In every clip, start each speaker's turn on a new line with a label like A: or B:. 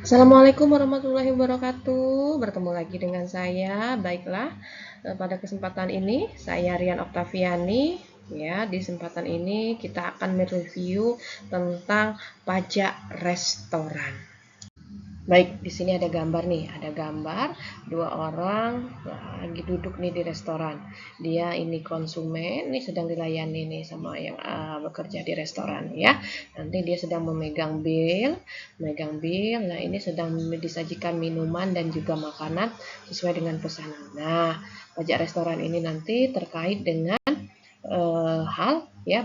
A: Assalamualaikum warahmatullahi wabarakatuh. Bertemu lagi dengan saya. Baiklah, pada kesempatan ini saya Rian Oktaviani. Ya, di kesempatan ini kita akan mereview tentang pajak restoran. Baik, di sini ada gambar nih, ada gambar dua orang lagi duduk nih di restoran. Dia ini konsumen, nih sedang dilayani nih sama yang bekerja di restoran ya. Nanti dia sedang memegang bil. Nah, ini sedang disajikan minuman dan juga makanan sesuai dengan pesanan. Nah, pajak restoran ini nanti terkait dengan hal ya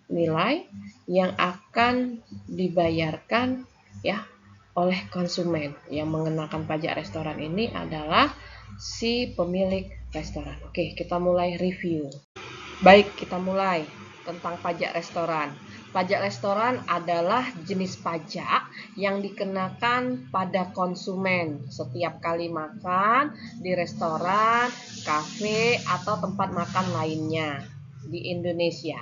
A: nilai yang akan dibayarkan ya oleh konsumen. Yang mengenakan pajak restoran ini adalah si pemilik restoran. Oke, kita mulai review. Baik, kita mulai tentang pajak restoran. Pajak restoran adalah jenis pajak yang dikenakan pada konsumen setiap kali makan di restoran, kafe, atau tempat makan lainnya. Di Indonesia,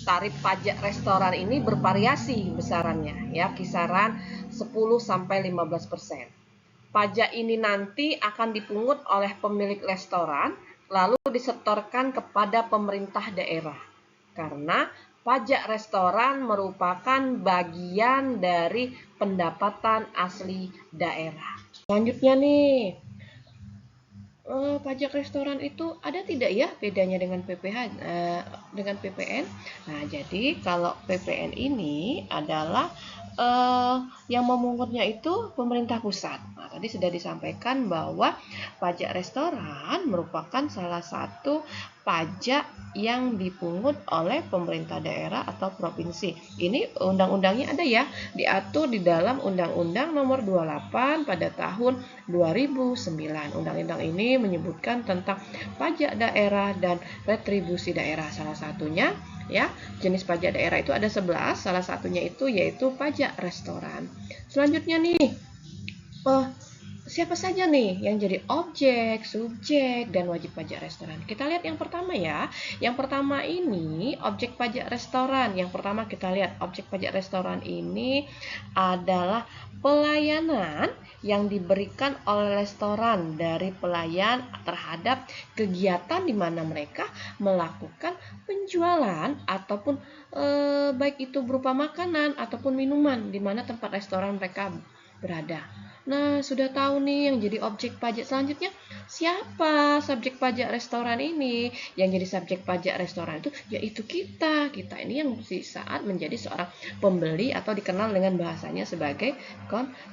A: tarif pajak restoran ini bervariasi besarannya, ya, kisaran 10-15%. Pajak ini nanti akan dipungut oleh pemilik restoran lalu disetorkan kepada pemerintah daerah. Karena pajak restoran merupakan bagian dari pendapatan asli daerah. Selanjutnya nih, pajak restoran itu ada tidak ya bedanya dengan dengan PPN? Nah, jadi kalau PPN ini adalah yang memungutnya itu pemerintah pusat. Nah, tadi sudah disampaikan bahwa pajak restoran merupakan salah satu pajak yang dipungut oleh pemerintah daerah atau provinsi. Ini undang-undangnya ada ya, diatur di dalam Undang-Undang Nomor 28 pada tahun 2009. Undang-undang ini menyebutkan tentang pajak daerah dan retribusi daerah. Salah satunya ya, jenis pajak daerah itu ada 11, salah satunya itu yaitu pajak restoran. Selanjutnya nih, siapa saja nih yang jadi objek, subjek, dan wajib pajak restoran? Kita lihat yang pertama ya. Yang pertama ini objek pajak restoran. Yang pertama kita lihat objek pajak restoran ini adalah pelayanan yang diberikan oleh restoran dari pelayan terhadap kegiatan di mana mereka melakukan penjualan ataupun baik itu berupa makanan ataupun minuman di mana tempat restoran mereka berada. Nah, sudah tahu nih yang jadi objek pajak selanjutnya siapa subjek pajak restoran ini? Yang jadi subjek pajak restoran itu yaitu kita. Kita ini yang di saat menjadi seorang pembeli atau dikenal dengan bahasanya sebagai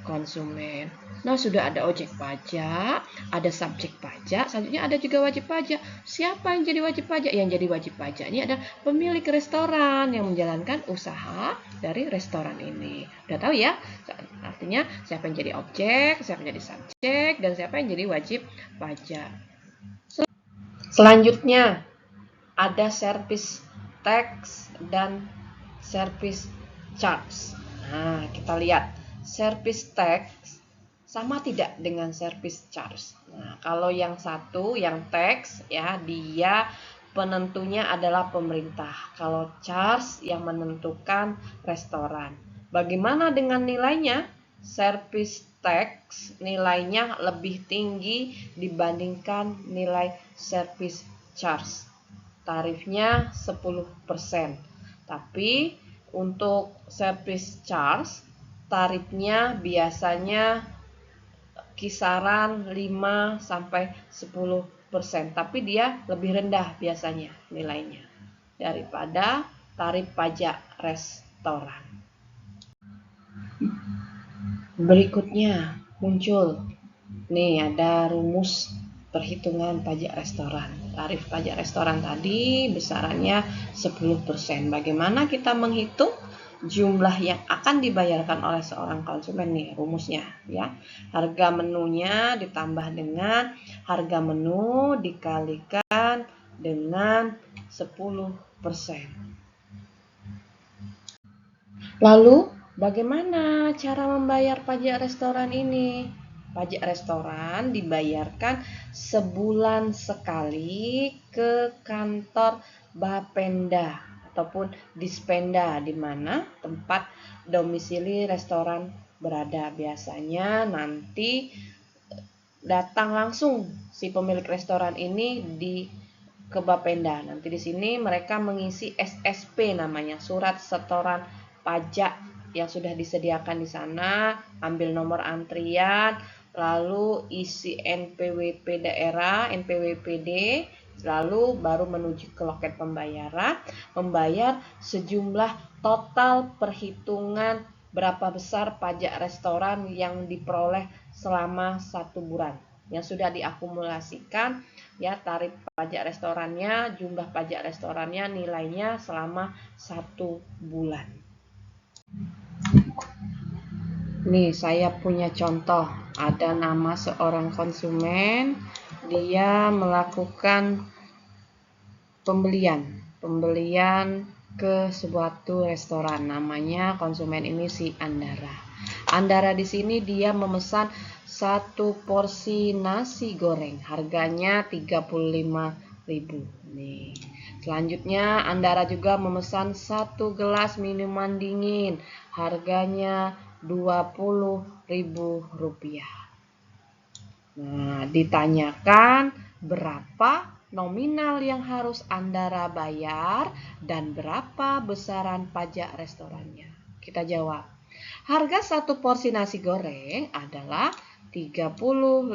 A: konsumen. Nah, sudah ada objek pajak, ada subjek pajak, selanjutnya ada juga wajib pajak. Siapa yang jadi wajib pajak? Yang jadi wajib pajak ini ada pemilik restoran yang menjalankan usaha dari restoran ini. Udah tahu ya? Artinya siapa yang jadi objek, siapa yang jadi subjek, dan siapa yang jadi wajib pajak. Selanjutnya ada service tax dan service charge. Nah, kita lihat service tax sama tidak dengan service charge. Nah, kalau yang satu, yang tax ya, dia penentunya adalah pemerintah. Kalau charge yang menentukan restoran. Bagaimana dengan nilainya? Service tax nilainya lebih tinggi dibandingkan nilai service charge. Tarifnya 10%. Tapi untuk service charge tarifnya biasanya kisaran 5-10%, tapi dia lebih rendah biasanya nilainya daripada tarif pajak restoran. Berikutnya muncul nih ada rumus perhitungan pajak restoran. Tarif pajak restoran tadi besarannya 10%. Bagaimana kita menghitung jumlah yang akan dibayarkan oleh seorang konsumen nih rumusnya ya. Harga menunya ditambah dengan harga menu dikalikan dengan 10%. Lalu bagaimana cara membayar pajak restoran ini? Pajak restoran dibayarkan sebulan sekali ke kantor Bapenda ataupun Dispenda di mana tempat domisili restoran berada. Biasanya nanti datang langsung si pemilik restoran ini ke Bapenda. Nanti di sini mereka mengisi SSP namanya, surat setoran pajak yang sudah disediakan di sana, ambil nomor antrian, lalu isi NPWP daerah, NPWPD, lalu baru menuju ke loket pembayaran, membayar sejumlah total perhitungan berapa besar pajak restoran yang diperoleh selama 1 bulan yang sudah diakumulasikan, ya, tarif pajak restorannya, jumlah pajak restorannya, nilainya selama 1 bulan. Nih, saya punya contoh. Ada nama seorang konsumen, dia melakukan pembelian ke suatu restoran. Namanya konsumen ini si Andara. Andara di sini dia memesan 1 porsi nasi goreng, harganya 35.000. Nih. Selanjutnya Andara juga memesan 1 gelas minuman dingin, harganya 20.000 rupiah. Nah, ditanyakan berapa nominal yang harus Andara bayar dan berapa besaran pajak restorannya. Kita jawab. Harga 1 porsi nasi goreng adalah 35.000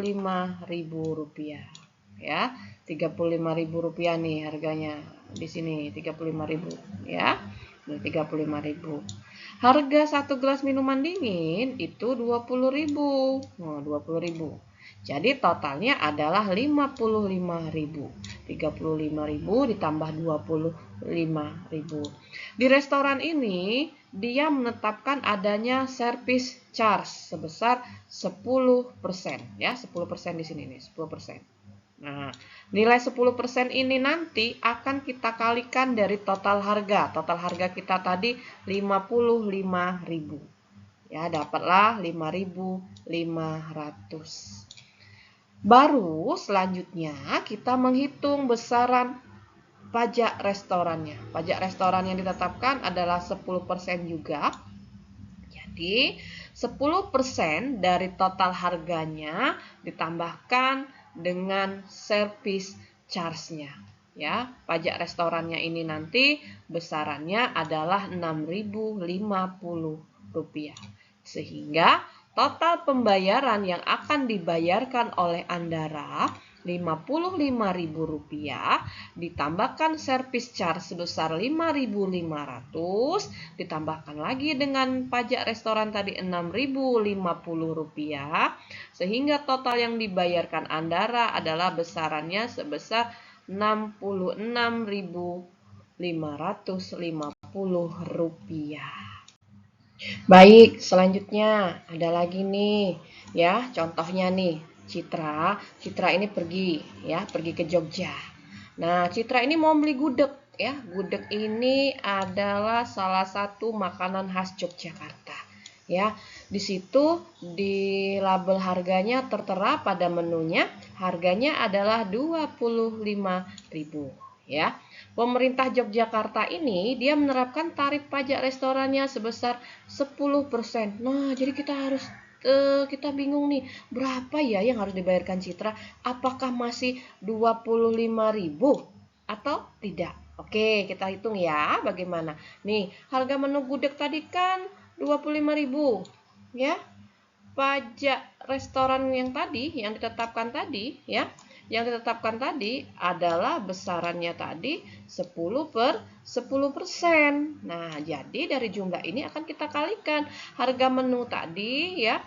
A: rupiah. Ya, 35.000 rupiah nih harganya. Di sini 35.000 ya. 35.000. Harga 1 gelas minuman dingin itu 20.000. Oh, 20.000. Jadi totalnya adalah 55.000. 35.000 ditambah 25.000. Di restoran ini dia menetapkan adanya service charge sebesar 10%, ya, 10% di sini nih, 10%. Nah, nilai 10% ini nanti akan kita kalikan dari total harga. Total harga kita tadi 55.000. Ya, dapatlah 5.500. Baru selanjutnya kita menghitung besaran pajak restorannya. Pajak restoran yang ditetapkan adalah 10% juga. Jadi 10% dari total harganya ditambahkan dengan service charge-nya. Ya, pajak restorannya ini nanti besarannya adalah 6.050 rupiah. Sehingga total pembayaran yang akan dibayarkan oleh Andara 55.000 rupiah ditambahkan service charge sebesar 5.500 ditambahkan lagi dengan pajak restoran tadi 6.050 rupiah sehingga total yang dibayarkan Andara adalah besarannya sebesar 66.550 rupiah. Baik, selanjutnya ada lagi nih, ya, contohnya nih, Citra ini pergi ke Jogja. Nah, Citra ini mau beli gudeg, ya. Gudeg ini adalah salah satu makanan khas Yogyakarta, ya. Di situ di label harganya tertera pada menunya, harganya adalah 25.000, ya. Pemerintah Yogyakarta ini dia menerapkan tarif pajak restorannya sebesar 10%. Nah, jadi kita bingung nih, berapa ya yang harus dibayarkan Citra? Apakah masih 25.000 atau tidak? Oke, kita hitung ya bagaimana. Nih, harga menu gudeg tadi kan 25.000, ya. Pajak restoran yang ditetapkan tadi, ya. Yang ditetapkan tadi adalah besarannya tadi 10%. Nah, jadi dari jumlah ini akan kita kalikan harga menu tadi, ya.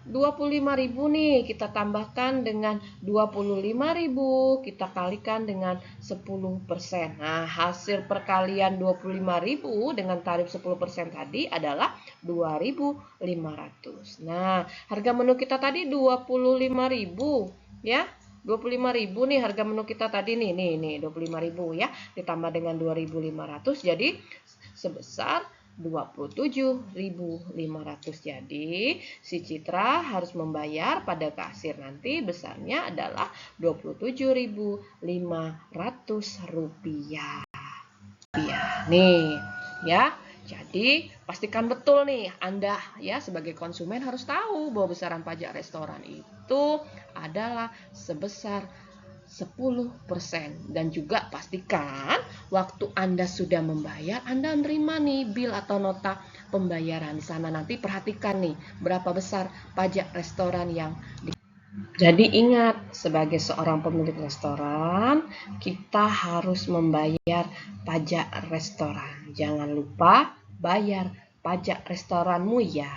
A: 25.000 nih kita tambahkan dengan 25.000 kita kalikan dengan 10%. Nah, hasil perkalian 25.000 dengan tarif 10% tadi adalah 2.500. Nah, harga menu kita tadi 25.000, ya. 25.000 nih harga menu kita tadi nih 25.000 ya, ditambah dengan 2.500 jadi sebesar 27.500. Jadi si Citra harus membayar pada kasir nanti besarnya adalah 27.500 rupiah. Nih, ya. Jadi, pastikan betul nih, Anda ya sebagai konsumen harus tahu bahwa besaran pajak restoran itu adalah sebesar 10%. Dan juga pastikan waktu Anda sudah membayar, Anda menerima nih bill atau nota pembayaran. Di sana nanti perhatikan nih berapa besar pajak restoran yang jadi ingat, sebagai seorang pemilik restoran, kita harus membayar pajak restoran. Jangan lupa bayar pajak restoranmu ya.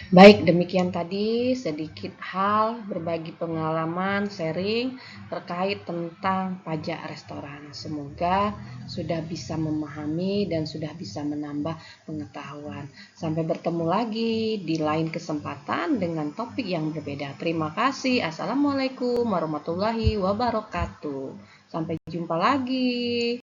A: Baik, demikian tadi sedikit hal berbagi pengalaman, sharing terkait tentang pajak restoran. Semoga sudah bisa memahami dan sudah bisa menambah pengetahuan. Sampai bertemu lagi di lain kesempatan dengan topik yang berbeda. Terima kasih. Assalamualaikum warahmatullahi wabarakatuh. Sampai jumpa lagi.